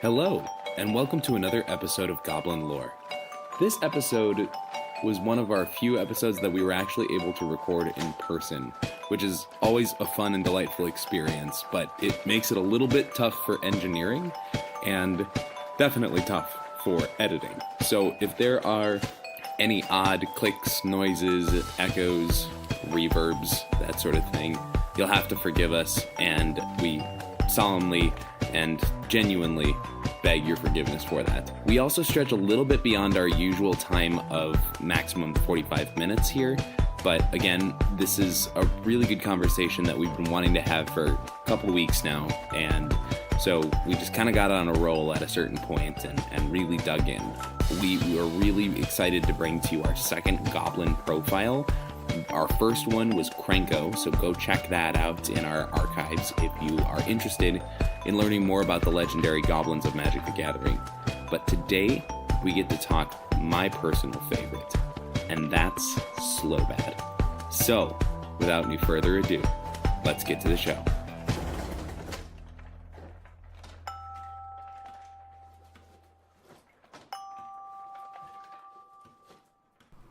Hello, and welcome to another episode of Goblin Lore. This episode was one of our few episodes that we were actually able to record in person, which is always a fun and delightful experience, but it makes it a little bit tough for engineering, and definitely tough for editing. So if there are any odd clicks, noises, echoes, reverbs, that sort of thing, you'll have to forgive us, and we solemnly and genuinely beg your forgiveness for that. We also stretch a little bit beyond our usual time of maximum 45 minutes here, but again, this is a really good conversation that we've been wanting to have for a couple weeks now, and so we just kind of got on a roll at a certain point and really dug in. We were really excited to bring to you our second Goblin Profile. Our first one was Krenko, so go check that out in our archives if you are interested in learning more about the legendary goblins of Magic the Gathering. But today, we get to talk my personal favorite, and that's Slobad. So, without any further ado, let's get to the show.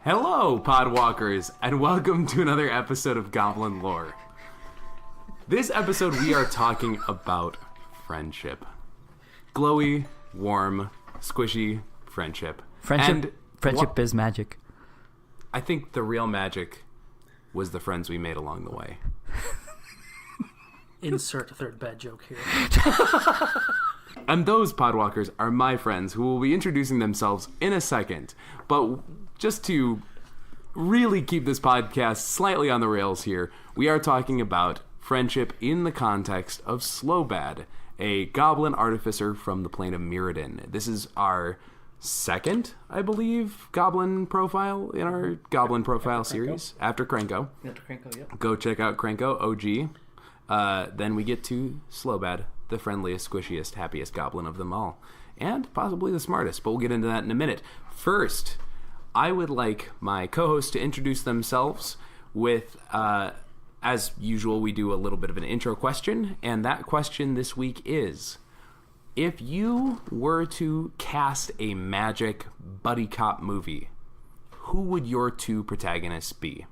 Hello, Podwalkers, and welcome to another episode of Goblin Lore. This episode, we are talking about friendship. Glowy, warm, squishy friendship. Friendship is magic. I think the real magic was the friends we made along the way. Insert a third bad joke here. And those Podwalkers are my friends who will be introducing themselves in a second. But just to really keep this podcast slightly on the rails here, we are talking about friendship in the context of Slobad, a goblin artificer from the plane of Mirrodin. This is our second, I believe, Goblin Profile in our Goblin Profile series. After Krenko. After Krenko, yep. Go check out Krenko, OG. Then we get to Slobad, the friendliest, squishiest, happiest goblin of them all. And possibly the smartest, but we'll get into that in a minute. First, I would like my co-hosts to introduce themselves with, as usual, we do a little bit of an intro question, and that question this week is, if you were to cast a magic buddy cop movie, who would your two protagonists be?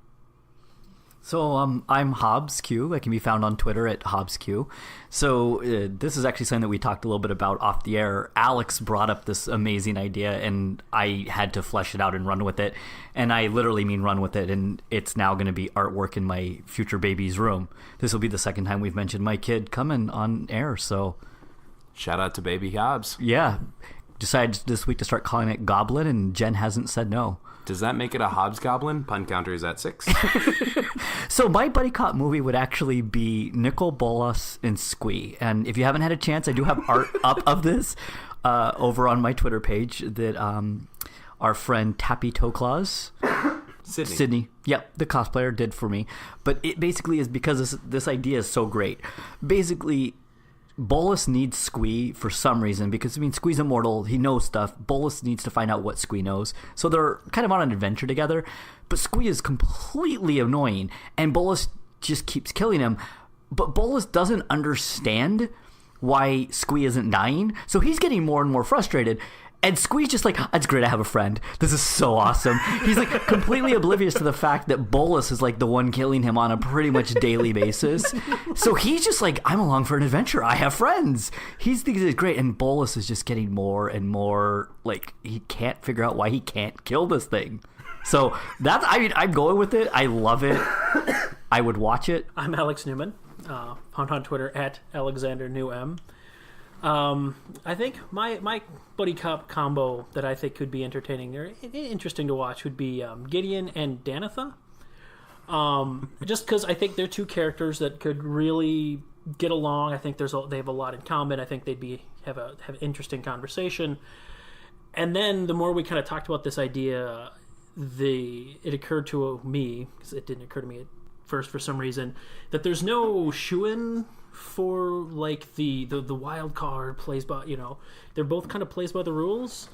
So I'm Hobbs Q. I can be found on Twitter at Hobbs Q. So this is actually something that we talked a little bit about off the air. Alex brought up this amazing idea, and I had to flesh it out and run with it. And I literally mean run with it, and it's now going to be artwork in my future baby's room. This will be the second time we've mentioned my kid coming on air, so... Shout out to baby Hobbs. Yeah. Decided this week to start calling it Goblin, and Jen hasn't said no. Does that make it a Hobbs Goblin? Pun counter is at 6. So my buddy cop movie would actually be Nicol Bolas and Squee. And if you haven't had a chance, I do have art up of this over on my Twitter page that our friend Tappy Toe Claus, Sydney, yep, the cosplayer did for me. But it basically is because this idea is so great. Basically, Bolas needs Squee for some reason because, Squee's immortal. He knows stuff. Bolas needs to find out what Squee knows. So they're kind of on an adventure together. But Squee is completely annoying, and Bolas just keeps killing him. But Bolas doesn't understand why Squee isn't dying, so he's getting more and more frustrated. And Squee's just like, it's great to have a friend. This is so awesome. He's like completely oblivious to the fact that Bolas is like the one killing him on a pretty much daily basis. So he's just like, I'm along for an adventure. I have friends. He thinks it's great. And Bolas is just getting more and more like he can't figure out why he can't kill this thing. So that's, I'm going with it. I love it. I would watch it. I'm Alex Newman, found on Twitter at AlexanderNewM. I think my buddy cop combo that I think could be entertaining or interesting to watch would be Gideon and Danitha. Just because I think they're two characters that could really get along. I think they have a lot in common. I think they'd have an interesting conversation. And then the more we kind of talked about this idea, it occurred to me, because it didn't occur to me at first for some reason, that there's no shoo-in for like the wild card plays by, they're both kind of plays by the rules,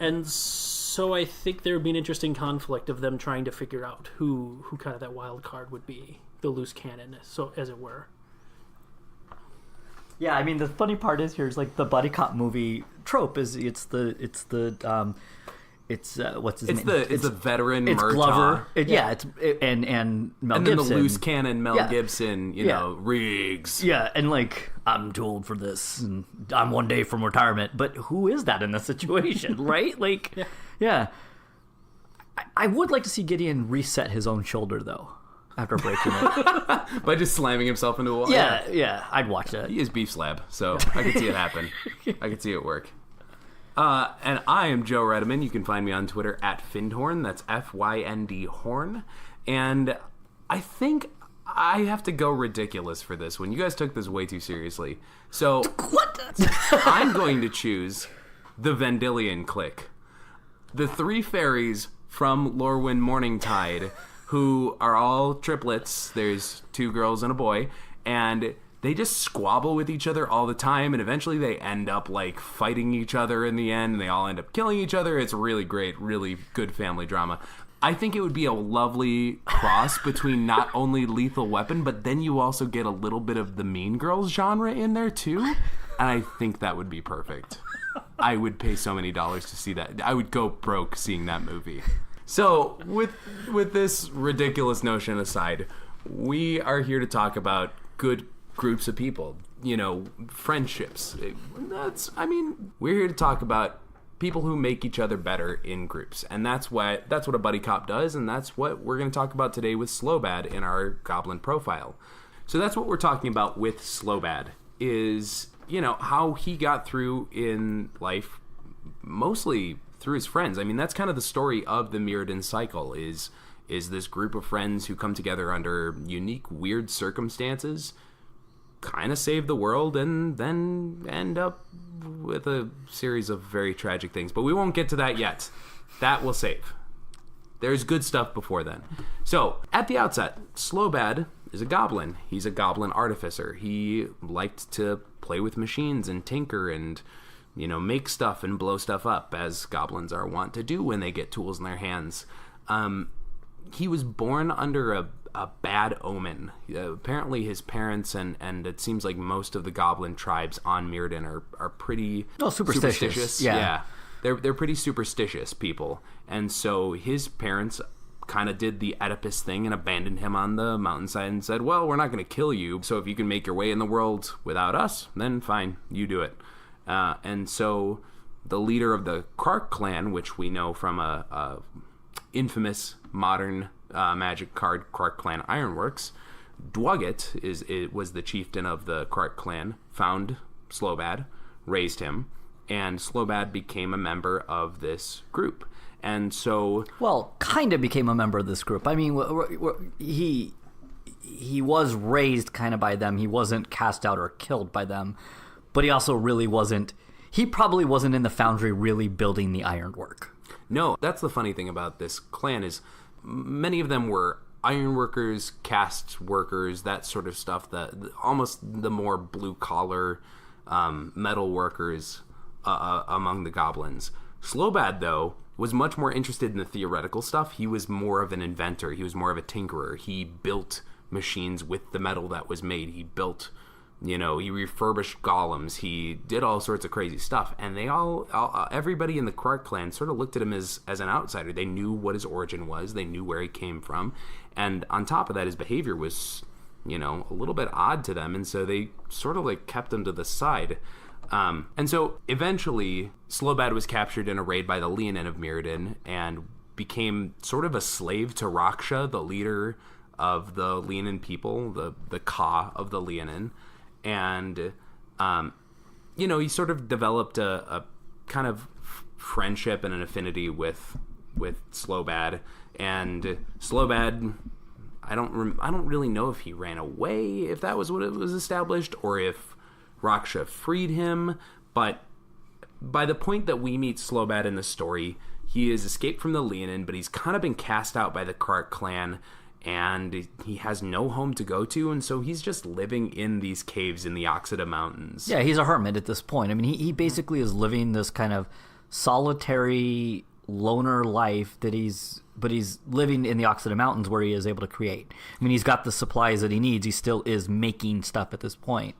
and so I think there would be an interesting conflict of them trying to figure out who kind of that wild card would be, the loose cannon, so as it were. Yeah, I mean the funny part is here's like the buddy cop movie trope is it's what's his name? It's the veteran. It's Murtaugh. Glover. And Mel And Gibson. then the loose cannon Mel Gibson, you Yeah. know, Riggs. Yeah, and like I'm too old for this, and I'm one day from retirement. But who is that in this situation, right? Like, yeah. I would like to see Gideon reset his own shoulder though after breaking it. By just slamming himself into a wall. Yeah, I'd watch that. He is beef slab, so I could see it happen. I could see it work. And I am Joe Redeman. You can find me on Twitter at Findhorn. That's FYND Horn. And I think I have to go ridiculous for this one. You guys took this way too seriously. So What? I'm going to choose the Vendilion clique. The three fairies from Lorwyn Morningtide, who are all triplets. There's 2 girls and a boy. And they just squabble with each other all the time, and eventually they end up like fighting each other in the end, and they all end up killing each other. It's really great, really good family drama. I think it would be a lovely cross between not only Lethal Weapon, but then you also get a little bit of the Mean Girls genre in there too, and I think that would be perfect. I would pay so many dollars to see that. I would go broke seeing that movie. So, with this ridiculous notion aside, we are here to talk about good groups of people, you know, friendships. We're here to talk about people who make each other better in groups, and that's what a buddy cop does, and that's what we're going to talk about today with Slobad in our Goblin Profile. So that's what we're talking about with Slobad, is, you know, how he got through in life, mostly through his friends. I mean, that's kind of the story of the Mirrodin cycle, is this group of friends who come together under unique, weird circumstances, kind of save the world, and then end up with a series of very tragic things. But we won't get to that yet. That we'll save. There's good stuff before then. So, at the outset, Slobad is a goblin. He's a goblin artificer. He liked to play with machines and tinker and, you know, make stuff and blow stuff up, as goblins are wont to do when they get tools in their hands. He was born under a bad omen. Apparently his parents and it seems like most of the goblin tribes on Mirrodin are pretty superstitious. Yeah. They're pretty superstitious people. And so his parents kind of did the Oedipus thing and abandoned him on the mountainside and said, well, we're not going to kill you, so if you can make your way in the world without us, then fine, you do it. And so the leader of the Krark clan, which we know from a infamous modern magic card, Krark Clan Ironworks, Dwugget was the chieftain of the Krark clan, found Slobad, raised him, and Slobad became a member of this group. And so, well, kind of became a member of this group. I mean, he was raised kind of by them. He wasn't cast out or killed by them, but he also really wasn't. He probably wasn't in the foundry really building the ironwork. No, that's the funny thing about this clan is many of them were ironworkers, cast workers, that sort of stuff. Almost the more blue collar metal workers among the goblins. Slobad, though, was much more interested in the theoretical stuff. He was more of an inventor. He was more of a tinkerer. He built machines with the metal that was made. He built, you know, he refurbished golems. He did all sorts of crazy stuff. And they everybody in the Krark clan sort of looked at him as an outsider. They knew what his origin was. They knew where he came from. And on top of that, his behavior was, you know, a little bit odd to them. And so they sort of like kept him to the side. And so eventually Slobad was captured in a raid by the Leonin of Mirrodin and became sort of a slave to Raksha, the leader of the Leonin people, the Ka of the Leonin. And, you know, he sort of developed a kind of friendship and an affinity with Slobad. And Slobad, I don't really know if he ran away, if that was what it was established, or if Raksha freed him, but by the point that we meet Slobad in the story, he has escaped from the Leonin, but he's kind of been cast out by the Krark clan, and he has no home to go to, and so he's just living in these caves in the Oxida Mountains. Yeah, he's a hermit at this point. I mean, he basically is living this kind of solitary loner life but he's living in the Oxida Mountains where he is able to create. I mean, he's got the supplies that he needs. He still is making stuff at this point.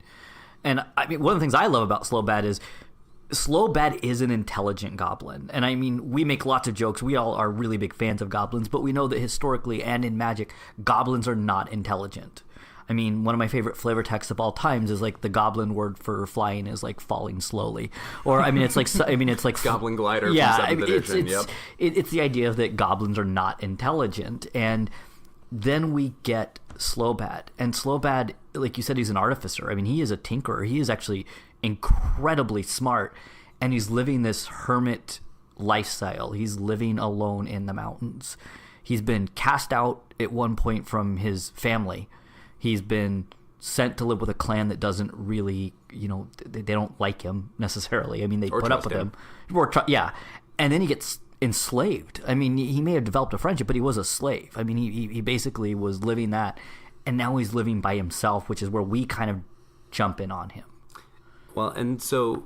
And I mean, one of the things I love about Slobad is an intelligent goblin. And I mean, we make lots of jokes. We all are really big fans of goblins, but we know that historically and in Magic, goblins are not intelligent. I mean, one of my favorite flavor texts of all times is like the goblin word for flying is like falling slowly, or I mean, it's like Goblin glider. Yeah, from 7th edition. It's the idea that goblins are not intelligent, and then we get Slobad, and Slobad, like you said, he's an artificer. I mean, he is a tinkerer. He is actually incredibly smart, and he's living this hermit lifestyle. He's living alone in the mountains. He's been cast out at one point from his family. He's been sent to live with a clan that doesn't really, they don't like him necessarily. I mean, they put up with him. And then he gets enslaved. I mean, he may have developed a friendship, but he was a slave. I mean, he basically was living that, and now he's living by himself, which is where we kind of jump in on him. Well, and so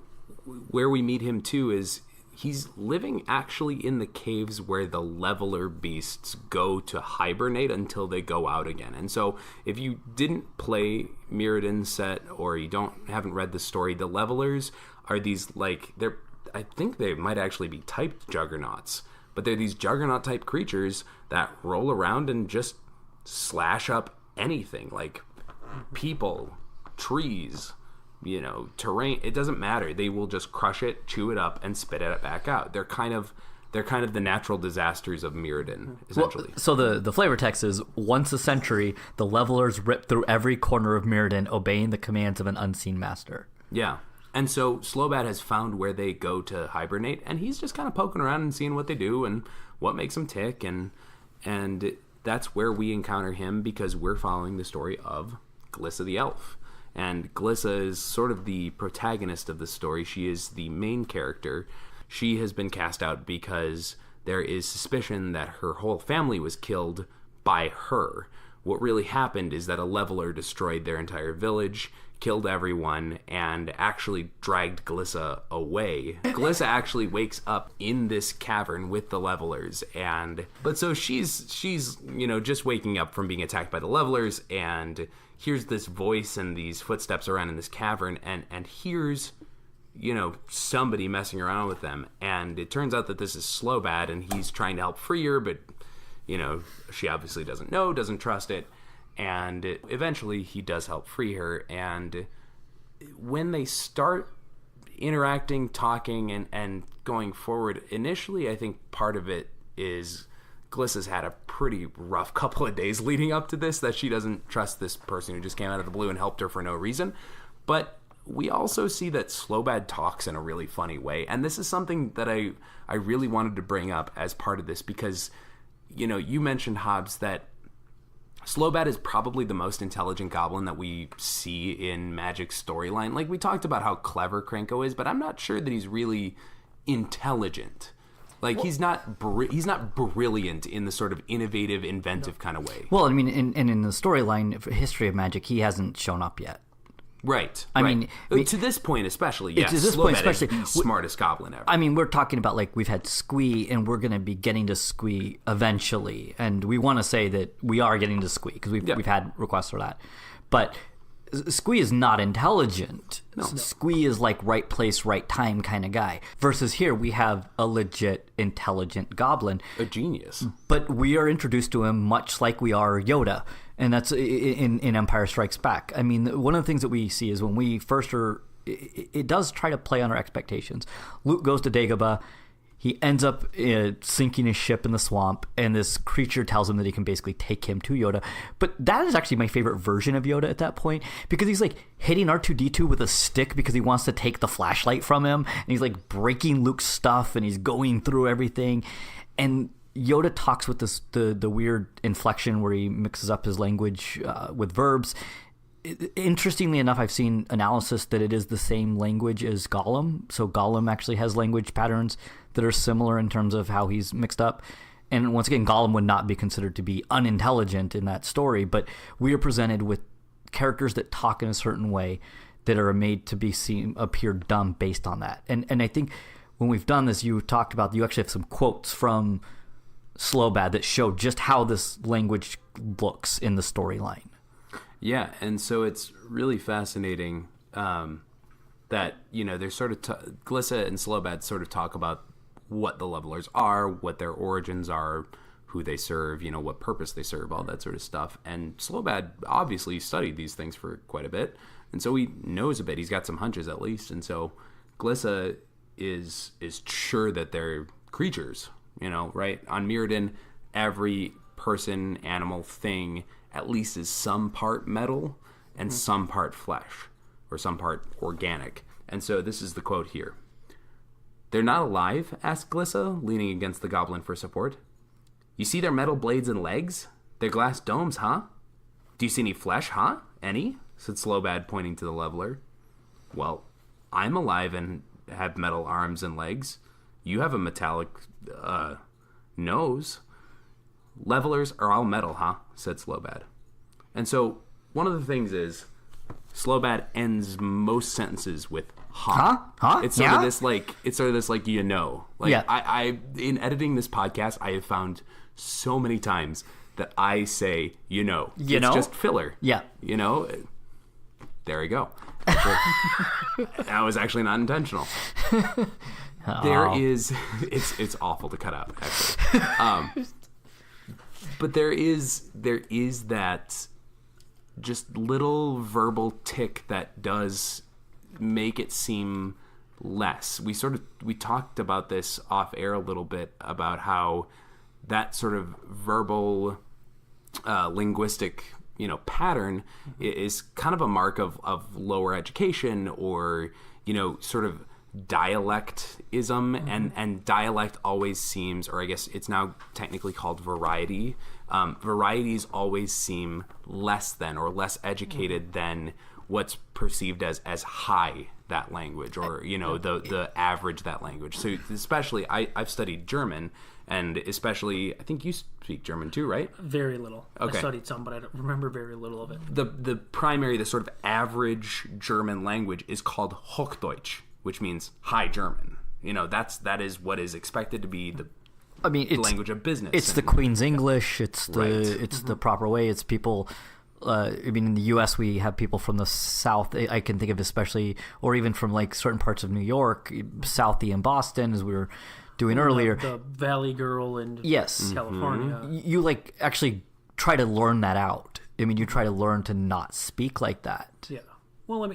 where we meet him too is he's living actually in the caves where the leveler beasts go to hibernate until they go out again. And so if you didn't play Mirrodin set or you haven't read the story, the levelers are these I think they might actually be typed juggernauts, but they're these juggernaut type creatures that roll around and just slash up anything, like people, trees, terrain. It doesn't matter. They will just crush it, chew it up, and spit it back out. They're kind of the natural disasters of Mirrodin, essentially. Well, so the flavor text is, once a century, the levelers rip through every corner of Mirrodin, obeying the commands of an unseen master. Yeah. And so Slobad has found where they go to hibernate, and he's just kind of poking around and seeing what they do and what makes them tick, and that's where we encounter him, because we're following the story of Glissa the elf. And Glissa is sort of the protagonist of the story. She is the main character. She has been cast out because there is suspicion that her whole family was killed by her. What really happened is that a leveler destroyed their entire village, killed everyone, and actually dragged Glissa away. Glissa actually wakes up in this cavern with the levelers, but so she's just waking up from being attacked by the levelers, and hears this voice and these footsteps around in this cavern, and hears somebody messing around with them, and it turns out that this is Slobad, and he's trying to help free her, but she obviously doesn't trust it. And eventually he does help free her. And when they start interacting, talking, and going forward, initially I think part of it is Glissa's had a pretty rough couple of days leading up to this, that she doesn't trust this person who just came out of the blue and helped her for no reason. But we also see that Slobad talks in a really funny way. And this is something that I really wanted to bring up as part of this, because, you mentioned, Hobbs, that Slobad is probably the most intelligent goblin that we see in Magic's storyline. Like, we talked about how clever Krenko is, but I'm not sure that he's really intelligent. Like, he's not brilliant in the sort of innovative, inventive kind of way. Well, I mean, in the storyline for History of Magic, he hasn't shown up yet. Right. I mean, to this point especially, yes. To this Slobad point especially, is the smartest goblin ever. I mean, we're talking about, like, we've had Squee, and we're going to be getting to Squee eventually, and we want to say that we are getting to Squee, because we've had requests for that. But Squee is not intelligent. No. Squee is like right place, right time kind of guy. Versus here, we have a legit intelligent goblin. A genius. But we are introduced to him much like we are Yoda. And that's in Empire Strikes Back. I mean, one of the things that we see is when we first are... It does try to play on our expectations. Luke goes to Dagobah. He ends up sinking his ship in the swamp, and this creature tells him that he can basically take him to Yoda. But that is actually my favorite version of Yoda at that point, because he's like hitting R2-D2 with a stick because he wants to take the flashlight from him, and he's like breaking Luke's stuff, and he's going through everything. And Yoda talks with this the weird inflection where he mixes up his language with verbs. Interestingly enough, I've seen analysis that it is the same language as Gollum. So Gollum actually has language patterns that are similar in terms of how he's mixed up. And once again, Gollum would not be considered to be unintelligent in that story, but we are presented with characters that talk in a certain way that are made to appear dumb based on that. And I think when we've done this, you talked about, you actually have some quotes from Slobad that show just how this language looks in the storyline. Yeah, and so it's really fascinating that, there's sort of Glissa and Slobad sort of talk about what the levelers are, what their origins are, who they serve, what purpose they serve, all that sort of stuff. And Slobad obviously studied these things for quite a bit, and so he knows a bit. He's got some hunches at least, and so Glissa is sure that they're creatures, right? On Mirrodin, every person, animal, thing at least is some part metal and some part flesh, or some part organic. And so this is the quote here. "They're not alive?" asked Glissa, leaning against the goblin for support. "You see their metal blades and legs? Their glass domes, huh? Do you see any flesh, huh? Any?" said Slobad, pointing to the leveler. "Well, I'm alive and have metal arms and legs. You have a metallic, nose." "Levelers are all metal, huh?" said Slobad. And so one of the things is Slobad ends most sentences with "huh." Huh? It's sort Yeah? of this like Yeah. I in editing this podcast, I have found so many times that I say it's just filler. Yeah. There we go. That was actually not intentional. There is it's awful to cut out actually. But there is that just little verbal tick that does make it seem less. We talked about this off air a little bit about how that sort of verbal linguistic pattern is kind of a mark of lower education, or sort of dialectism, and dialect always seems, or I guess it's now technically called variety. Varieties always seem less than, or less educated than what's perceived as high that language, or the average that language. So especially I've studied German, and especially I think you speak German too, right? Very little. Okay. I studied some, but I don't remember very little of it. The sort of average German language is called Hochdeutsch, which means high German. That is what is expected to be the language of business. It's the Queen's English. It's the Right. the proper way. It's people. In the U.S. we have people from the South. I can think of especially, or even from like certain parts of New York, Southie and Boston, as we were doing earlier. The Valley Girl in Yes, California. you like actually try to learn that out. You try to learn to not speak like that. Yeah. Well,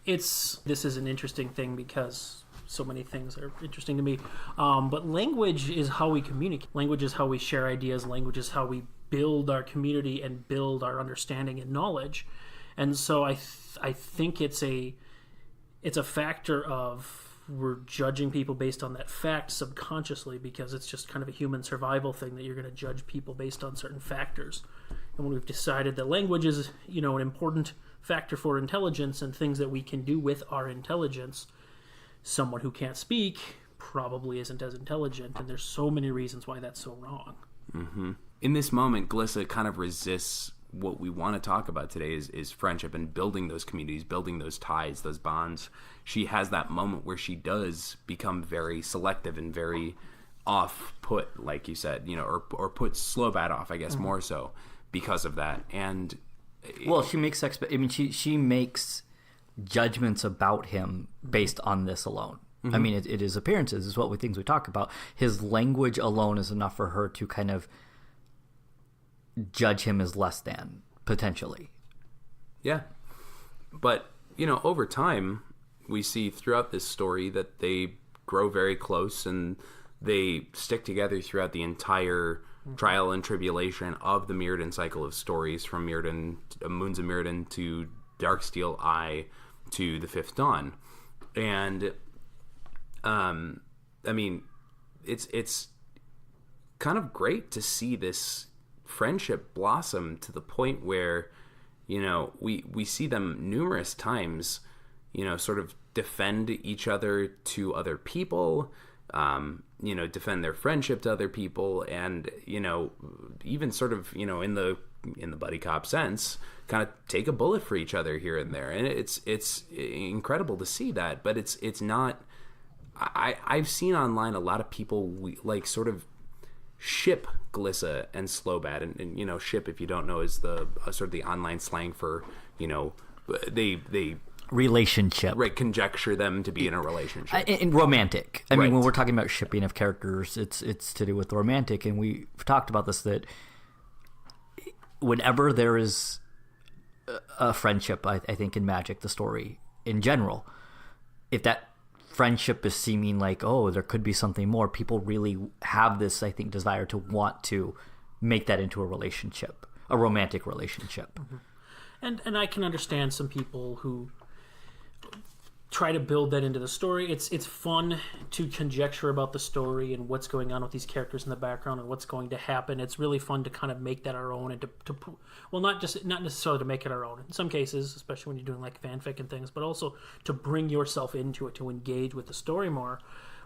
this is an interesting thing because so many things are interesting to me. But language is how we communicate. Language is how we share ideas. Language is how we build our community and build our understanding and knowledge. And so I think it's a factor of we're judging people based on that fact subconsciously, because it's just kind of a human survival thing that you're going to judge people based on certain factors. And when we've decided that language is, an important factor for intelligence and things that we can do with our intelligence, someone who can't speak probably isn't as intelligent, and there's so many reasons why that's so wrong. Mm-hmm. In this moment, Glissa kind of resists what we want to talk about today is friendship and building those communities, building those ties, those bonds. She has that moment where she does become very selective and very off-put, like you said, or put Slobad off, I guess, more so because of that. And well, she makes she makes judgments about him based on this alone. Mm-hmm. It is appearances, is what things we talk about. His language alone is enough for her to kind of judge him as less than, potentially. Yeah. But, over time, we see throughout this story that they grow very close and they stick together throughout the entire trial and tribulation of the Mirrodin cycle of stories, from Moons of Mirrodin to Darksteel Eye to the Fifth Dawn. And, it's kind of great to see this friendship blossom to the point where, we see them numerous times, sort of defend each other to other people, defend their friendship to other people, and, even sort of, in the buddy cop sense, kind of take a bullet for each other here and there. And it's incredible to see that, but it's not. I've seen online a lot of people sort of ship Glissa and Slobad, and ship, if you don't know, is the sort of the online slang for they relationship. Right, conjecture them to be in a relationship. In romantic. I mean, Right. when we're talking about shipping of characters, it's to do with romantic, and we've talked about this, that whenever there is a friendship, I think in Magic, the story in general, if that friendship is seeming like, oh, there could be something more, people really have this, I think, desire to want to make that into a relationship, a romantic relationship. And I can understand some people who try to build that into the story. It's fun to conjecture about the story and what's going on with these characters in the background and what's going to happen. It's really fun to kind of make that our own and not necessarily to make it our own. In some cases, especially when you're doing like fanfic and things, but also to bring yourself into it, to engage with the story more.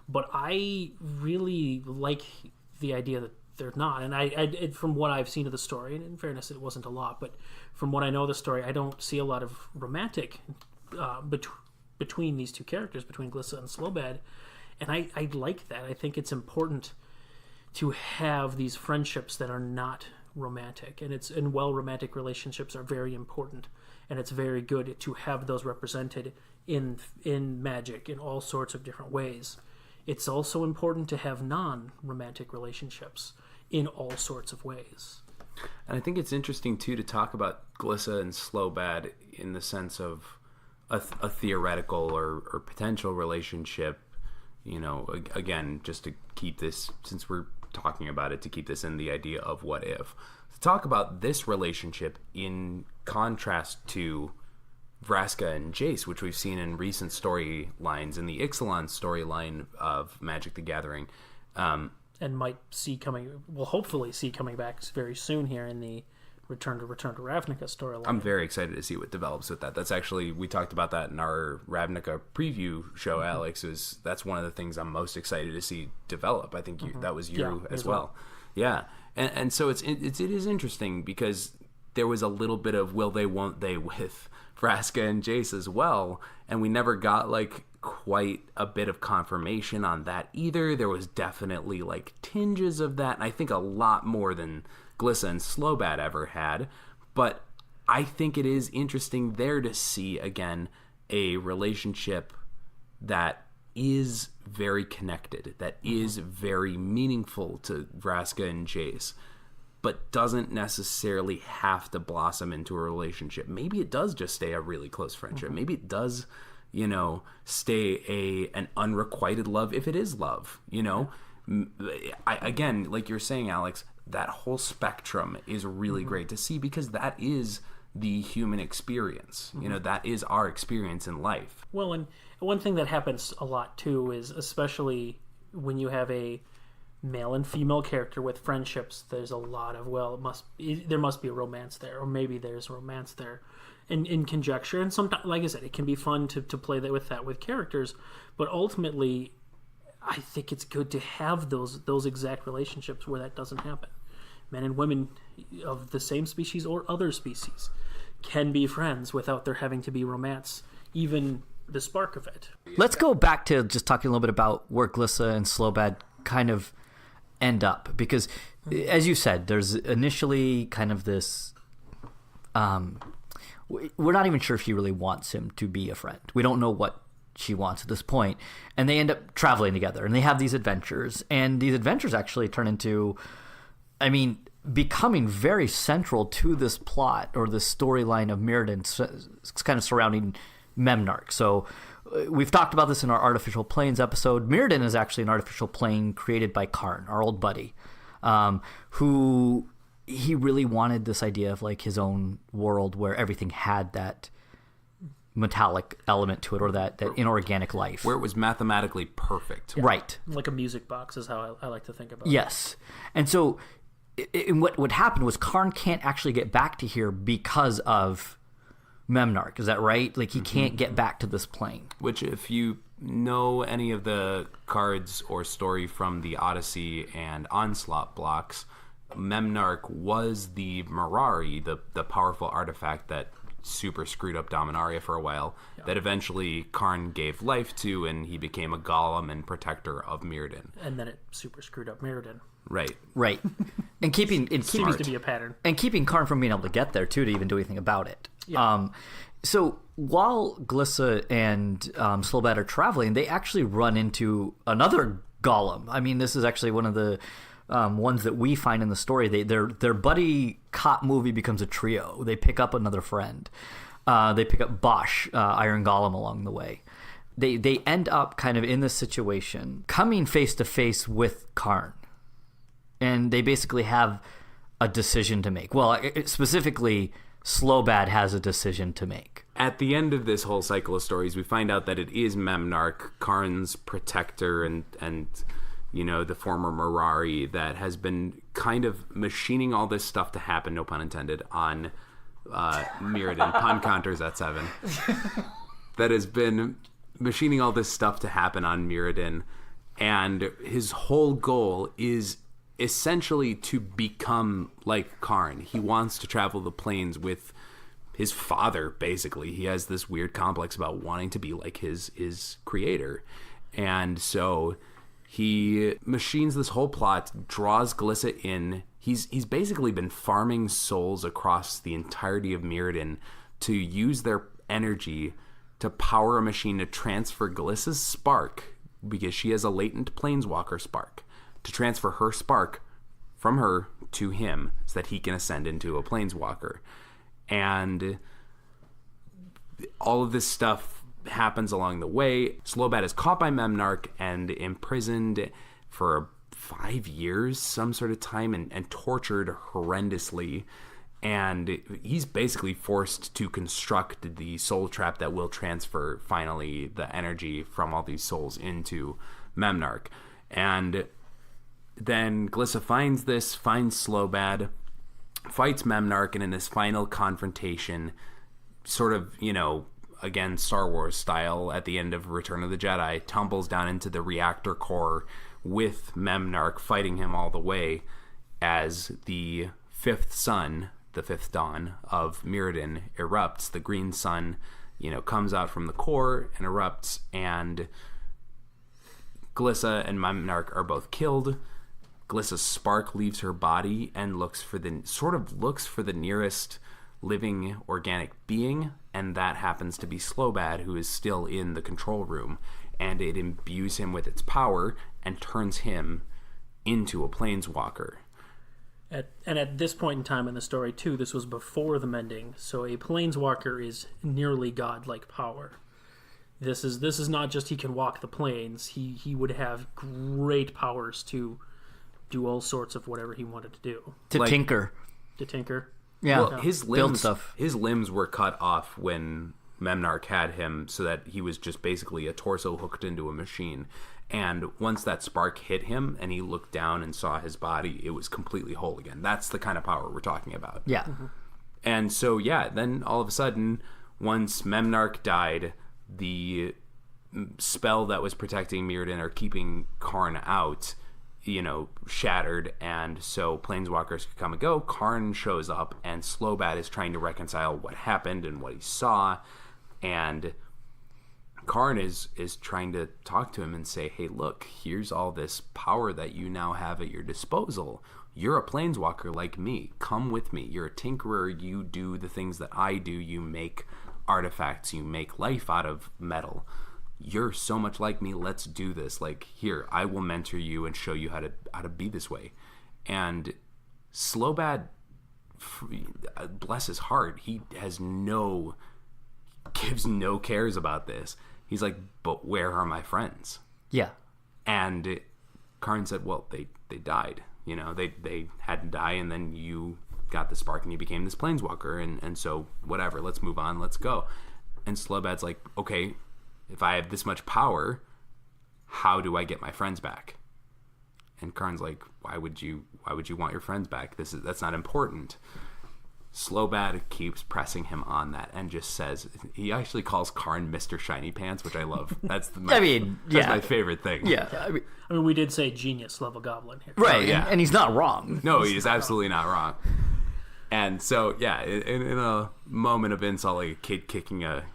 But I really like the idea that they're not, and I from what I've seen of the story, and in fairness, it wasn't a lot, but from what I know of the story, I don't see a lot of romantic between these two characters, between Glissa and Slobad, and I like that. I think it's important to have these friendships that are not romantic, and romantic relationships are very important, and it's very good to have those represented in Magic in all sorts of different ways. It's also important to have non-romantic relationships in all sorts of ways. And I think it's interesting, too, to talk about Glissa and Slobad in the sense of a theoretical or potential relationship. You know, again, just to keep this, since we're talking about it, to keep this in the idea of what if. To talk about this relationship in contrast to Vraska and Jace, which we've seen in recent storylines, in the Ixalan storyline of Magic the Gathering. And hopefully see coming back very soon here in the Return to Ravnica storyline. I'm very excited to see what develops with that. That's actually, we talked about that in our Ravnica preview show, Alex. That's one of the things I'm most excited to see develop. I think that was you as well. Yeah. And so it is interesting because there was a little bit of will they, won't they with Vraska and Jace as well, and we never got like quite a bit of confirmation on that either. There was definitely like tinges of that, and I think a lot more than Glissa and Slobad ever had. But I think it is interesting there to see again a relationship that is very connected, that is very meaningful to Vraska and Jace, but doesn't necessarily have to blossom into a relationship. Maybe it does just stay a really close friendship. Maybe it does, stay an unrequited love if it is love, Again, like you're saying, Alex, that whole spectrum is really great to see because that is the human experience. That is our experience in life. Well, and one thing that happens a lot, too, is especially when you have a male and female character with friendships, there's a lot of there must be a romance there, or maybe there's romance there in conjecture. And sometimes, like I said, it can be fun to play with characters, but ultimately I think it's good to have those exact relationships where that doesn't happen. Men and women of the same species or other species can be friends without there having to be romance, even the spark of it. Let's go back to just talking a little bit about where Glissa and Slobad kind of end up, because as you said, there's initially kind of this we're not even sure if she really wants him to be a friend. We don't know what she wants at this point, and they end up traveling together and they have these adventures, and these adventures actually turn into, becoming very central to this plot or this storyline of Mirrodin, kind of surrounding Memnarch. So we've talked about this in our Artificial Planes episode. Mirrodin is actually an artificial plane created by Karn, our old buddy, who he really wanted this idea of like his own world where everything had that metallic element to it, or that inorganic life. Where it was mathematically perfect. Yeah. Right. Like a music box is how I like to think about it. Yes. And so what happened was Karn can't actually get back to here because of Memnarch. Is that right? Like he can't get back to this plane. Which, if you know any of the cards or story from the Odyssey and Onslaught blocks, Memnarch was the Mirari, the powerful artifact that super screwed up Dominaria for a while, that eventually Karn gave life to, and he became a golem and protector of Mirrodin. And then it super screwed up Mirrodin. Right. Right. And keeping Seems to be a pattern. and keeping Karn from being able to get there too to even do anything about it. Yeah. So while Glissa and Slobad are traveling, they actually run into another golem. I mean, this is actually one of the ones that we find in the story. Their buddy cop movie becomes a trio. They pick up another friend. They pick up Bosch, Iron Golem, along the way. They end up kind of in this situation, coming face to face with Karn. And they basically have a decision to make. Well, specifically, Slobad has a decision to make. At the end of this whole cycle of stories, we find out that it is Memnarch, Karn's protector and the former Mirari, that has been kind of machining all this stuff to happen, no pun intended, on Mirrodin. Pun counters at 7. That has been machining all this stuff to happen on Mirrodin. And his whole goal is essentially to become like Karn. He wants to travel the plains with his father, basically. He has this weird complex about wanting to be like his creator. And so he machines this whole plot, draws Glissa in. He's basically been farming souls across the entirety of Mirrodin to use their energy to power a machine to transfer Glissa's spark, because she has a latent planeswalker spark, to transfer her spark from her to him so that he can ascend into a planeswalker. And all of this stuff happens along the way. Slobad is caught by Memnarch and imprisoned for 5 years, some sort of time, and tortured horrendously. And he's basically forced to construct the soul trap that will transfer, finally, the energy from all these souls into Memnarch. And then Glissa finds Slobad, fights Memnarch, and in this final confrontation, sort of, again, Star Wars style, at the end of Return of the Jedi, tumbles down into the reactor core with Memnarch, fighting him all the way, as the fifth sun, the fifth dawn of Mirrodin, erupts. The green sun, comes out from the core and erupts, and Glissa and Memnarch are both killed. Glissa's spark leaves her body and looks for the nearest living organic being, and that happens to be Slobad, who is still in the control room, and it imbues him with its power and turns him into a planeswalker. At this point in time in the story, too, this was before the mending, so a planeswalker is nearly godlike power. This is not just he can walk the plains. He would have great powers to do all sorts of whatever he wanted to do. To tinker. Yeah. Well, build stuff. His limbs were cut off when Memnarch had him, so that he was just basically a torso hooked into a machine. And once that spark hit him and he looked down and saw his body, it was completely whole again. That's the kind of power we're talking about. Yeah. Mm-hmm. And so, then all of a sudden, once Memnarch died, the spell that was protecting Mirrodin or keeping Karn out, shattered, and so planeswalkers could come and go. Karn shows up, and Slobad is trying to reconcile what happened and what he saw, and Karn is trying to talk to him and say, hey, look, here's all this power that you now have at your disposal. You're a planeswalker like me. Come with me. You're a tinkerer. You do the things that I do. You make artifacts. You make life out of metal. You're so much like me. Let's do this. Like, here, I will mentor you and show you how to be this way. And Slobad, bless his heart, he gives no cares about this. He's like, but where are my friends? Yeah. And Karn said, well, they died. They had to die, and then you got the spark and you became this planeswalker, and so whatever, let's move on, let's go. And Slobad's like, okay, if I have this much power, how do I get my friends back? And Karn's like, why would you want your friends back? That's not important. Slobad keeps pressing him on that and just says, he actually calls Karn Mr. Shiny Pants, which I love. That's my favorite thing. Yeah. I mean, we did say genius level goblin here. Right, Oh, yeah. and he's not wrong. No, he is absolutely not wrong. And so, in a moment of insult, like a kid kicking a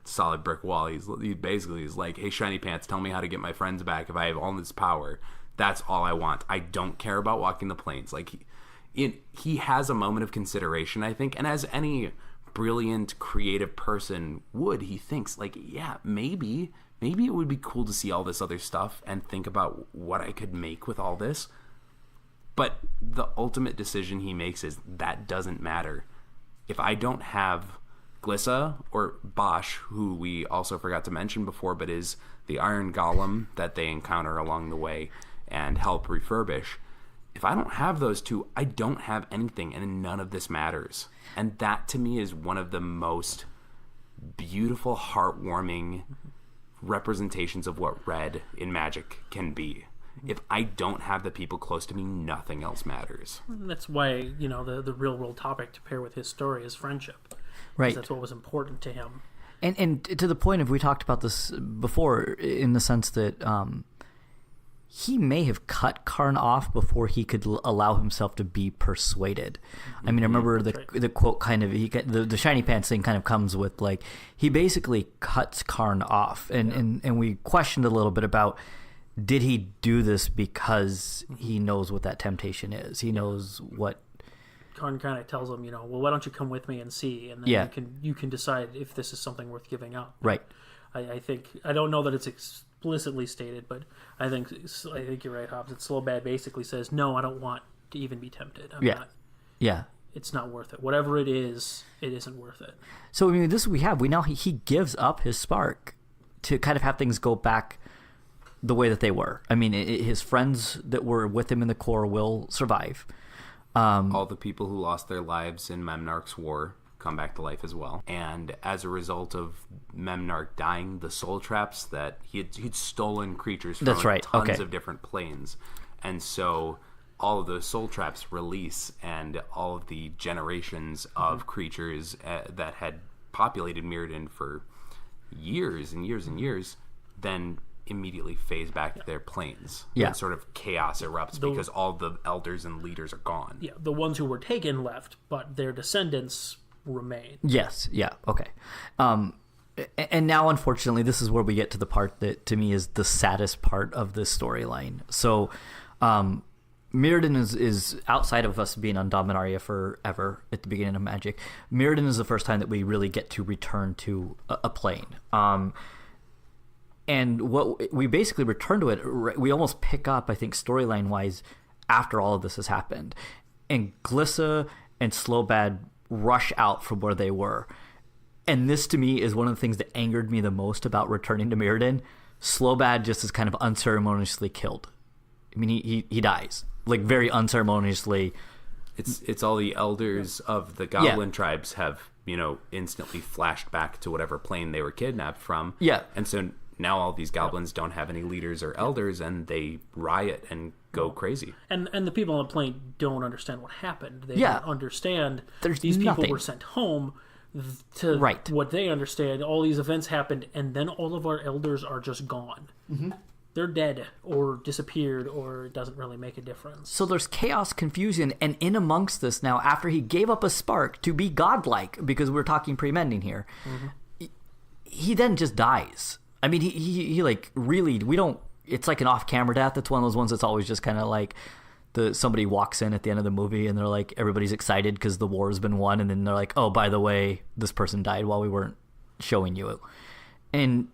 solid brick wall, he basically is like, hey, Shiny Pants, tell me how to get my friends back if I have all this power. That's all I want. I don't care about walking the plains. Like, he has a moment of consideration, I think, and as any brilliant, creative person would, he thinks, like, yeah, maybe it would be cool to see all this other stuff and think about what I could make with all this. But the ultimate decision he makes is that doesn't matter. If I don't have Glissa or Bosch, who we also forgot to mention before, but is the iron golem that they encounter along the way and help refurbish, if I don't have those two, I don't have anything, and none of this matters. And that, to me, is one of the most beautiful, heartwarming representations of what red in Magic can be. If I don't have the people close to me, nothing else matters. That's why, the real world topic to pair with his story is friendship. Right. That's what was important to him. And to the point of, we talked about this before, in the sense that he may have cut Karn off before he could allow himself to be persuaded. I mean, I remember the quote kind of, the shiny pants thing kind of comes with, like, he basically cuts Karn off. And we questioned a little bit about, did he do this because he knows what that temptation is? He knows what... Karn kind of tells him, well, why don't you come with me and see, and then you can decide if this is something worth giving up. Right. I think, I don't know that it's explicitly stated, but I think you're right, Hobbs. It's Slobad basically says, no, I don't want to even be tempted. I'm not. Yeah. It's not worth it. Whatever it is, it isn't worth it. So, I mean, he gives up his spark to kind of have things go back the way that they were. I mean, his friends that were with him in the core will survive. All the people who lost their lives in Memnarch's war come back to life as well. And as a result of Memnarch dying, the soul traps that he'd stolen creatures from tons of different planes. And so all of those soul traps release, and all of the generations of creatures that had populated Mirrodin for years and years and years then immediately phase back to their planes. And sort of chaos erupts because all the elders and leaders are gone. Yeah, the ones who were taken left, but their descendants remain. Yes, yeah, okay. And now, unfortunately, this is where we get to the part that, to me, is the saddest part of this storyline. So, Mirrodin is outside of us being on Dominaria forever at the beginning of Magic. Mirrodin is the first time that we really get to return to a plane. And what we basically return to it, we almost pick up, I think, storyline-wise, after all of this has happened. And Glissa and Slobad rush out from where they were. And this, to me, is one of the things that angered me the most about returning to Mirrodin. Slobad just is kind of unceremoniously killed. I mean, he dies, like, very unceremoniously. It's all the elders of the Goblin tribes have, instantly flashed back to whatever plane they were kidnapped from. Yeah. And so now all these goblins don't have any leaders or elders, and they riot and go crazy. And the people on the plane don't understand what happened. They don't understand these people were sent home to what they understand. All these events happened, and then all of our elders are just gone. Mm-hmm. They're dead or disappeared, or it doesn't really make a difference. So there's chaos, confusion, and in amongst this now, after he gave up a spark to be godlike, because we're talking pre-mending here, he then just dies. I mean, he like, really, we don't, it's like an off-camera death. It's one of those ones that's always just kind of like, somebody walks in at the end of the movie and they're like, everybody's excited because the war has been won, and then they're like, oh, by the way, this person died while we weren't showing you it. And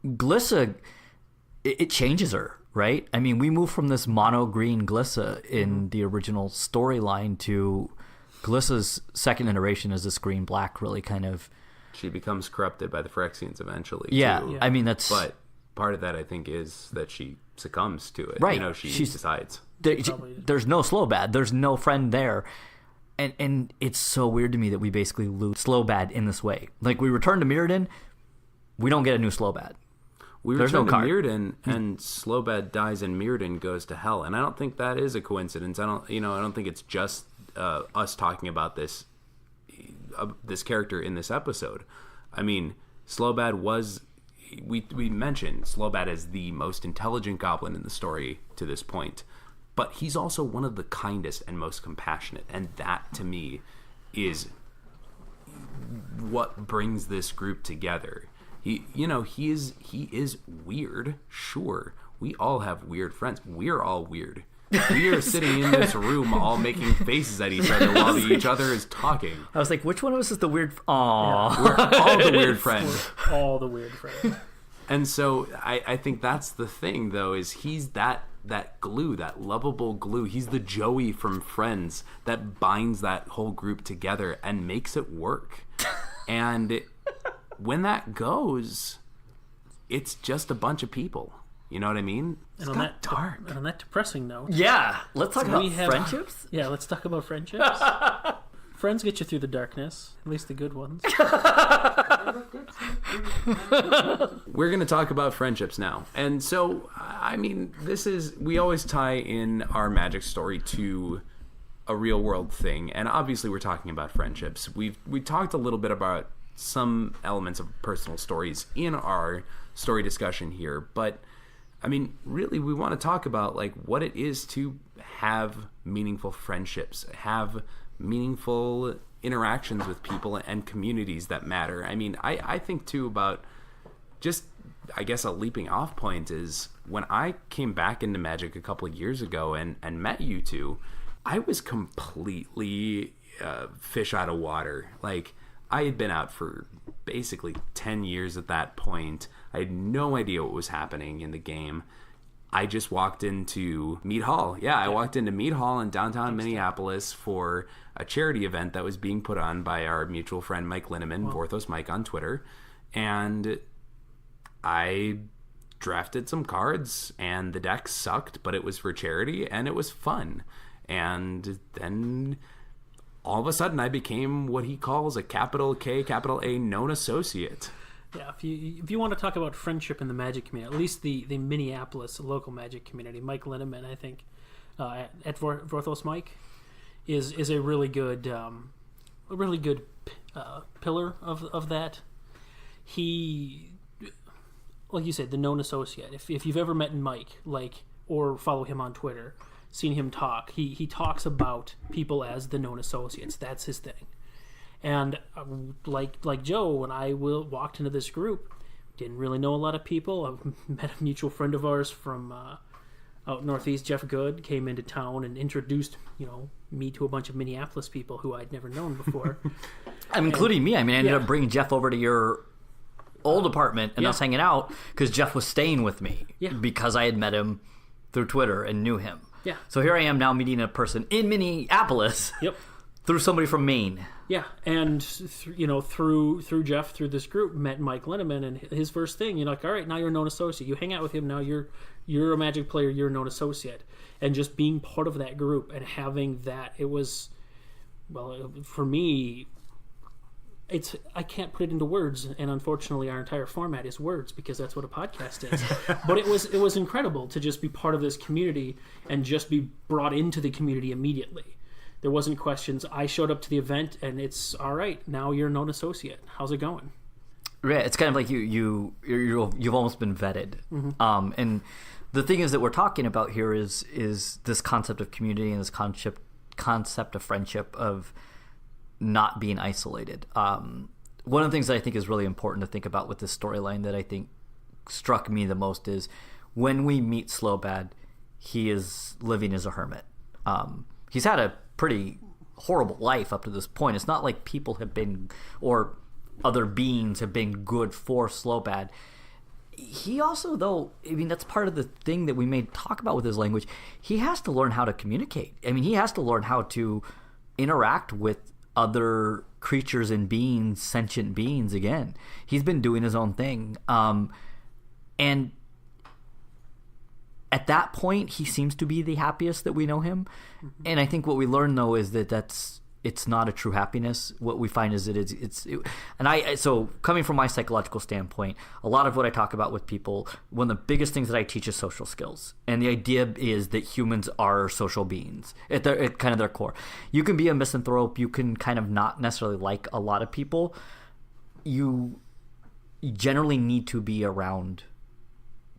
Glissa, it changes her, right? I mean, we move from this mono green Glissa in the original storyline to Glissa's second iteration as this green black, really kind of. She becomes corrupted by the Phyrexians eventually. Yeah, too. I mean, that's. But part of that, I think, is that she succumbs to it. Right. She decides. There's no Slobad. There's no friend there. And it's so weird to me that we basically lose Slobad in this way. Like, we return to Mirrodin, we don't get a new Slobad. There's no Mirrodin, and Slobad dies, and Mirrodin goes to hell. And I don't think that is a coincidence. I don't think it's just us talking about this character in this episode. I mean, Slobad was. We mentioned Slobad as the most intelligent goblin in the story to this point, but he's also one of the kindest and most compassionate, and that, to me, is what brings this group together. He is weird, sure. we all have weird friends. We're all weird. We are sitting in this room all making faces at each other while each other is talking. I was like, which one of us is the weird? Aww. We're all the weird friend. We're all the weird friend. And so I think that's the thing, though, is he's that glue, that lovable glue. He's the Joey from Friends that binds that whole group together and makes it work. And when that goes, it's just a bunch bunch You know what I mean? And on that dark. And on that depressing note. Yeah. Let's talk about friendships. Yeah, let's talk about friendships. Friends get you through the darkness, at least the good ones. We're going to talk about friendships now. And so, I mean, we always tie in our Magic story to a real world thing. And obviously we're talking about friendships. We talked a little bit about some elements of personal stories in our story discussion here, but I mean, really, we want to talk about like what it is to have meaningful friendships, have meaningful interactions with people and communities that matter. I mean, I think too about just, I guess a leaping off point is when I came back into Magic a couple of years ago and met you two, I was completely fish out of water. Like, I had been out for basically 10 years at that point. I had no idea what was happening in the game. I just walked into Mead Hall. Yeah, I walked into Mead Hall in downtown Minneapolis for a charity event that was being put on by our mutual friend Mike Linneman, Vorthos Mike on Twitter. And I drafted some cards, and the deck sucked, but it was for charity, and it was fun. And then all of a sudden I became what he calls a capital K, capital A known associate. Yeah, if you want to talk about friendship in the Magic community, at least the Minneapolis local Magic community, Mike Linneman, I think, at Vorthos Mike, is a really good pillar of that. He, like you said, the known associate. If you've ever met Mike, or follow him on Twitter, seen him talk, he talks about people as the known associates. That's his thing. And like Joe, when I walked into this group, didn't really know a lot of people. I met a mutual friend of ours from out northeast, Jeff Good, came into town and introduced me to a bunch of Minneapolis people who I'd never known before. Including me. I mean, I ended up bringing Jeff over to your old apartment and us hanging out because Jeff was staying with me because I had met him through Twitter and knew him. Yeah. So here I am now meeting a person in Minneapolis. Yep. Through somebody from Maine. Yeah, and through Jeff, through this group, met Mike Linneman, and his first thing, you're like, all right, now you're a known associate. You hang out with him, now you're a Magic player, you're a known associate. And just being part of that group and having that, it was, for me, I can't put it into words, and unfortunately our entire format is words because that's what a podcast is. But it was incredible to just be part of this community and just be brought into the community immediately. There wasn't questions. I showed up to the event, and it's all right. Now you're a known associate. How's it going? Yeah, it's kind of like you've almost been vetted. Mm-hmm. And the thing is that we're talking about here is this concept of community and this concept of friendship, of not being isolated. One of the things that I think is really important to think about with this storyline that I think struck me the most is when we meet Slobad, he is living as a hermit. He's had a pretty horrible life up to this point. It's not like people have been, or other beings have been good for Slobad. He also, though, I mean, that's part of the thing that we may talk about with his language. He has to learn how to communicate. I mean, he has to learn how to interact with other creatures and beings, sentient beings again. He's been doing his own thing. And at that point, he seems to be the happiest that we know him. Mm-hmm. And I think what we learn, though, is that it's not a true happiness. What we find is that so coming from my psychological standpoint, a lot of what I talk about with people, one of the biggest things that I teach is social skills. And the idea is that humans are social beings at kind of their core. You can be a misanthrope. You can kind of not necessarily like a lot of people. You generally need to be around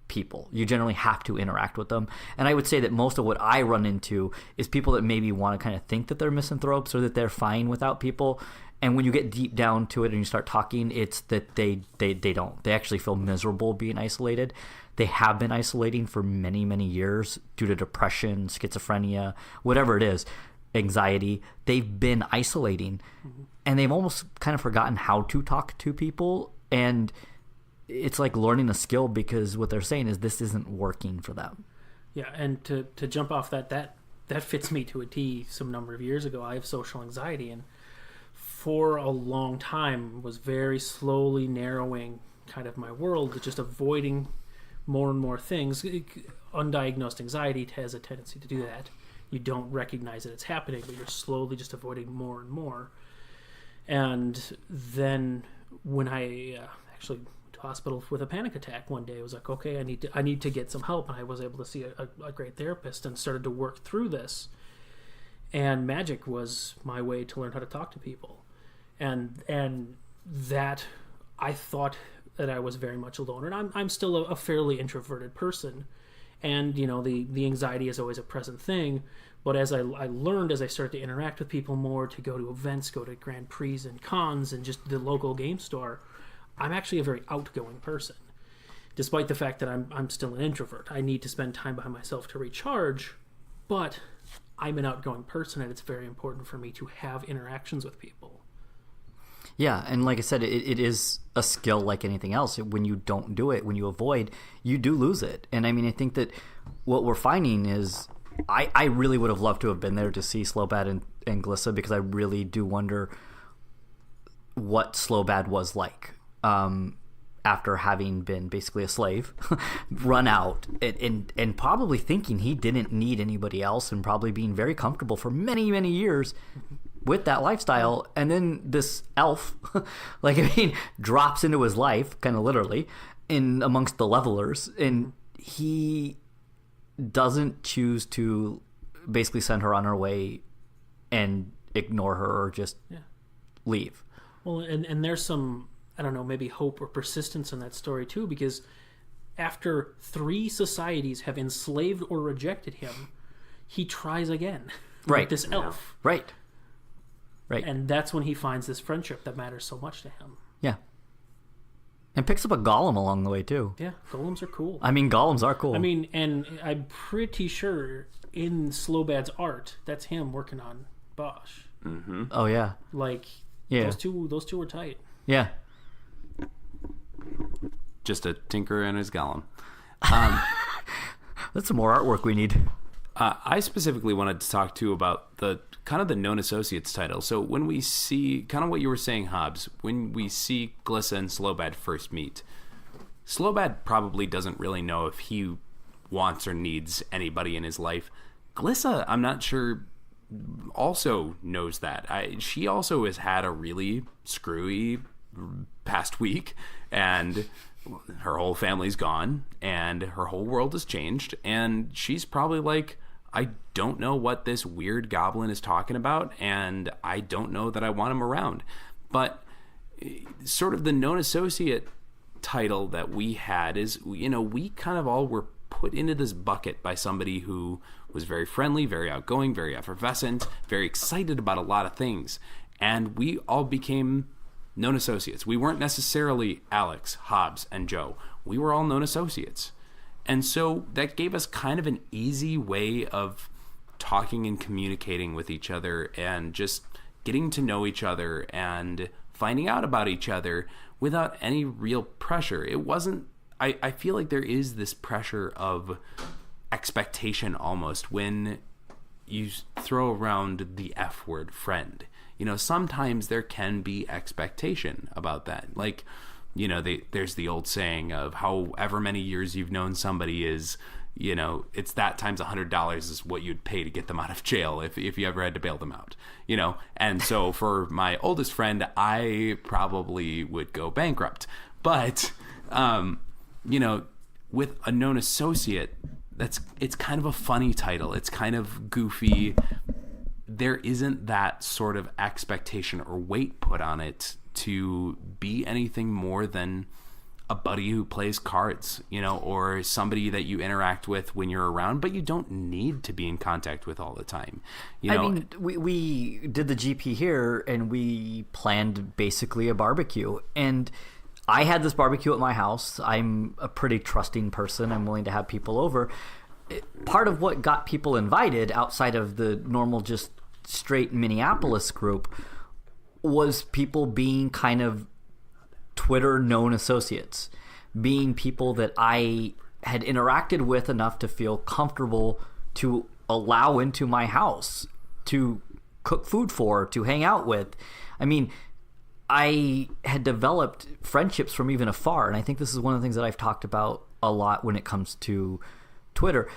people. You generally have to interact with them. And I would say that most of what I run into is people that maybe want to kind of think that they're misanthropes or that they're fine without people. And when you get deep down to it and you start talking, it's that they don't. They actually feel miserable being isolated. They have been isolating for many, many years due to depression, schizophrenia, whatever it is, anxiety. They've been isolating, and they've almost kind of forgotten how to talk to people. And it's like learning a skill, because what they're saying is this isn't working for them. Yeah, and to jump off that fits me to a T. Some number of years ago, I have social anxiety, and for a long time was very slowly narrowing kind of my world, just avoiding more and more things. Undiagnosed anxiety has a tendency to do that. You don't recognize that it's happening, but you're slowly just avoiding more and more. And then when I actually went to hospital with a panic attack one day, I was like, okay, I need to get some help. And I was able to see a great therapist and started to work through this. And magic was my way to learn how to talk to people. And that, I thought that I was very much alone. And I'm still a fairly introverted person. And, the anxiety is always a present thing. But as I learned, as I started to interact with people more, to go to events, go to Grand Prix and cons and just the local game store, I'm actually a very outgoing person. Despite the fact that I'm still an introvert. I need to spend time by myself to recharge, but I'm an outgoing person, and it's very important for me to have interactions with people. Yeah, and like I said, it is a skill like anything else. When you don't do it, when you avoid, you do lose it. And I mean, I think that what we're finding is, I really would have loved to have been there to see Slobad and Glissa, because I really do wonder what Slobad was like after having been basically a slave, run out, and probably thinking he didn't need anybody else, and probably being very comfortable for many, many years with that lifestyle. And then this elf drops into his life, kind of literally, in amongst the levelers, and he doesn't choose to basically send her on her way and ignore her or just leave. Well, and there's some, I don't know, maybe hope or persistence in that story too, because after 3 societies have enslaved or rejected him, he tries again. Right. With this elf. Right. And that's when he finds this friendship that matters so much to him. Yeah. And picks up a golem along the way too. Yeah, golems are cool. I mean, golems are cool. I mean, and I'm pretty sure in Slobad's art, that's him working on Bosch. Mm-hmm. Oh yeah. Those two were tight. Yeah. Just a tinker and his golem. That's some more artwork we need. I specifically wanted to talk too about the kind of the known associates title. So when we see kind of what you were saying, Hobbs, when we see Glissa and Slobad first meet, Slobad probably doesn't really know if he wants or needs anybody in his life. Glissa, I'm not sure, also knows that. She also has had a really screwy past week, and her whole family's gone, and her whole world has changed, and she's probably like, I don't know what this weird goblin is talking about, and I don't know that I want him around. But sort of the known associate title that we had is, we kind of all were put into this bucket by somebody who was very friendly, very outgoing, very effervescent, very excited about a lot of things. And we all became known associates. We weren't necessarily Alex, Hobbs, and Joe. We were all known associates. And so that gave us kind of an easy way of talking and communicating with each other and just getting to know each other and finding out about each other without any real pressure. It wasn't, I feel like there is this pressure of expectation almost when you throw around the F word, friend. Sometimes there can be expectation about that. Like, there's the old saying of however many years you've known somebody is, it's that times $100 is what you'd pay to get them out of jail if you ever had to bail them out, And so for my oldest friend, I probably would go bankrupt. But, with a known associate, it's kind of a funny title. It's kind of goofy. There isn't that sort of expectation or weight put on it to be anything more than a buddy who plays cards, or somebody that you interact with when you're around, but you don't need to be in contact with all the time. I mean, we did the GP here, and we planned basically a barbecue. And I had this barbecue at my house. I'm a pretty trusting person. I'm willing to have people over. Part of what got people invited outside of the normal just straight Minneapolis group was people being kind of Twitter known associates, being people that I had interacted with enough to feel comfortable to allow into my house, to cook food for, to hang out with. I mean, I had developed friendships from even afar, and I think this is one of the things that I've talked about a lot when it comes to Twitter.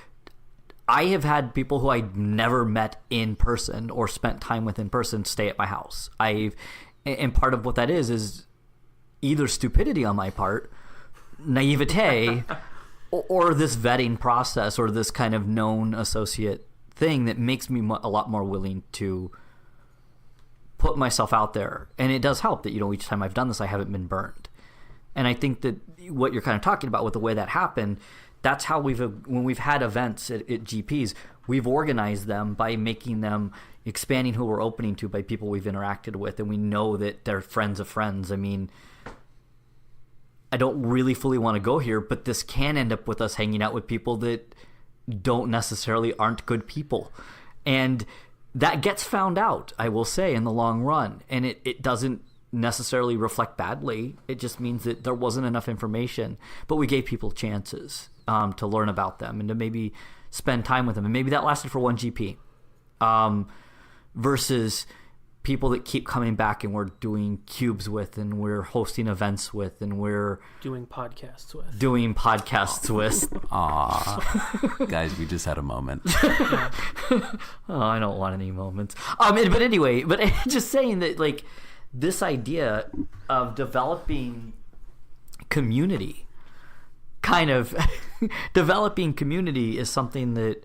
I have had people who I never met in person or spent time with in person stay at my house. And part of what that is either stupidity on my part, naivete, or this vetting process, or this kind of known associate thing that makes me a lot more willing to put myself out there. And it does help that, each time I've done this, I haven't been burned. And I think that what you're kind of talking about with the way that happened, that's how when we've had events at GPs, we've organized them by making them, expanding who we're opening to by people we've interacted with, and we know that they're friends of friends. I mean, I don't really fully want to go here, but this can end up with us hanging out with people that aren't good people. And that gets found out, I will say, in the long run. And it doesn't necessarily reflect badly. It just means that there wasn't enough information, but we gave people chances to learn about them and to maybe spend time with them. And maybe that lasted for one GP versus people that keep coming back and we're doing cubes with, and we're hosting events with, and we're doing podcasts with. Aw. Guys, we just had a moment. I don't want any moments. But anyway, just saying that, like, this idea of developing community, developing community is something that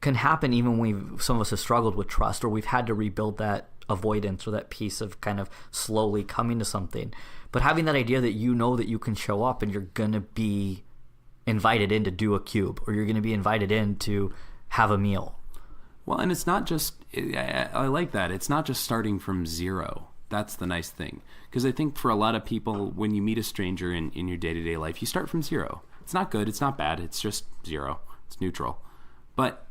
can happen even when some of us have struggled with trust, or we've had to rebuild that avoidance or that piece of kind of slowly coming to something. But having that idea that that you can show up and you're going to be invited in to do a cube, or you're going to be invited in to have a meal. Well, and it's not just, I like that. It's not just starting from zero. That's the nice thing. Because I think for a lot of people, when you meet a stranger in your day-to-day life, you start from zero. It's not good. It's not bad. It's just zero. It's neutral. But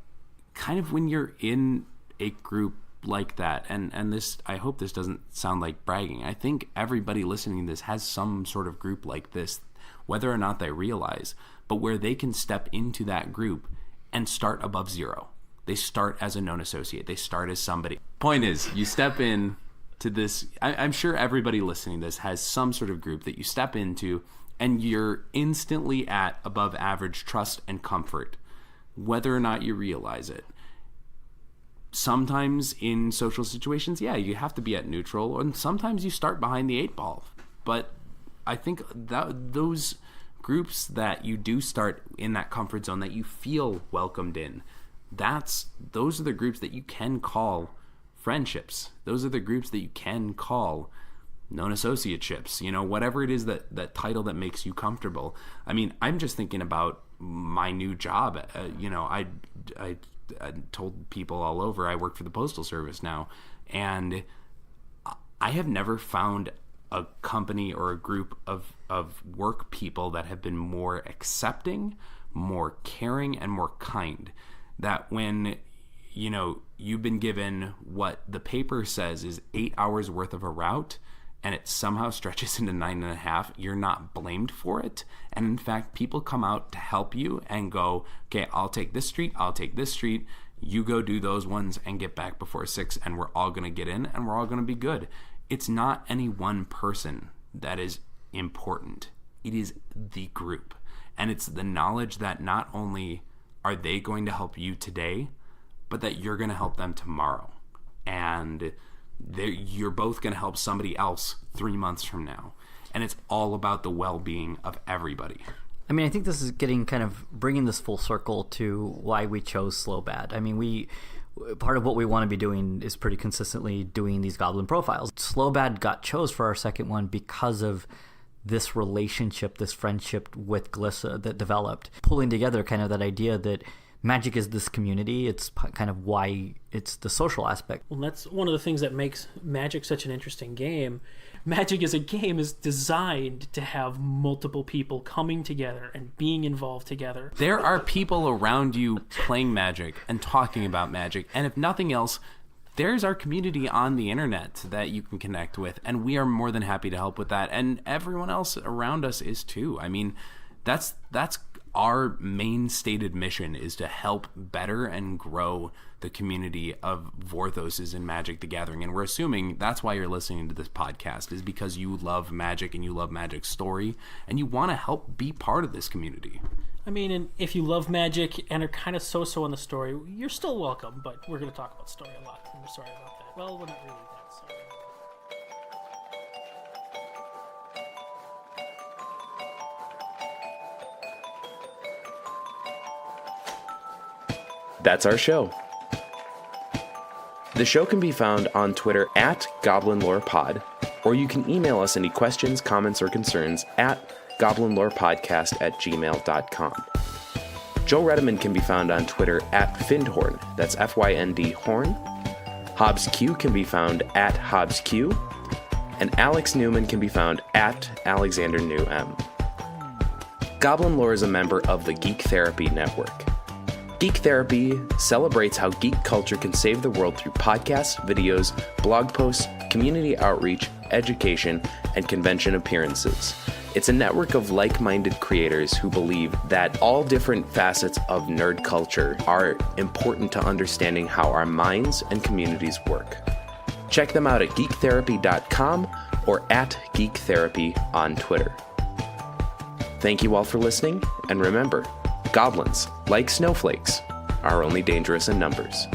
kind of when you're in a group like that, and this, I hope this doesn't sound like bragging. I think everybody listening to this has some sort of group like this, whether or not they realize, but where they can step into that group and start above zero. They start as a known associate. They start as somebody. Point is, you step in to this. I'm sure everybody listening to this has some sort of group that you step into, and you're instantly at above average trust and comfort, whether or not you realize it. Sometimes in social situations, you have to be at neutral, and sometimes you start behind the 8 ball. But I think that those groups that you do start in that comfort zone, that you feel welcomed in, those are the groups that you can call friendships. Those are the groups that you can call known associateships. Whatever it is, that title that makes you comfortable. I mean, I'm just thinking about my new job. I told people all over I work for the Postal Service now, and I have never found a company or a group of work people that have been more accepting, more caring, and more kind. That when you've been given what the paper says is 8 hours worth of a route, and it somehow stretches into 9.5, you're not blamed for it. And in fact, people come out to help you and go, okay, I'll take this street, you go do those ones and get back before 6, and we're all going to get in, and we're all going to be good. It's not any one person that is important. It is the group. And it's the knowledge that not only are they going to help you today, but that you're going to help them tomorrow. And you're both going to help somebody else 3 months from now. And it's all about the well-being of everybody. I mean, I think this is bringing this full circle to why we chose Slobad. I mean, part of what we want to be doing is pretty consistently doing these Goblin Profiles. Slobad got chose for our second one because of this relationship, this friendship with Glissa that developed, pulling together kind of that idea that magic is this community. It's kind of why it's the social aspect. Well, that's one of the things that makes Magic such an interesting game. Magic as a game is designed to have multiple people coming together and being involved together. There are people around you playing Magic and talking about Magic, and if nothing else, there's our community on the internet that you can connect with, and we are more than happy to help with that, and everyone else around us is too. I mean, that's our main stated mission, is to help better and grow the community of Vorthoses in Magic the Gathering. And we're assuming that's why you're listening to this podcast, is because you love Magic and you love Magic's story and you want to help be part of this community. I mean, and if you love Magic and are kind of so-so on the story, you're still welcome, but we're going to talk about story a lot, and we're sorry about that. Well, we're not really that sorry. That's our show. The show can be found on Twitter at GoblinLorePod, or you can email us any questions, comments, or concerns at goblinlorepodcast@gmail.com. Joe Redeman can be found on Twitter at Fyndhorn, that's Fynd Horn. Hobbs Q can be found at Hobbs Q, and Alex Newman can be found at Alexander New M. Goblin Lore is a member of the Geek Therapy Network. Geek Therapy celebrates how geek culture can save the world through podcasts, videos, blog posts, community outreach, education, and convention appearances. It's a network of like-minded creators who believe that all different facets of nerd culture are important to understanding how our minds and communities work. Check them out at geektherapy.com or at geektherapy on Twitter. Thank you all for listening, and remember, goblins, like snowflakes, are only dangerous in numbers.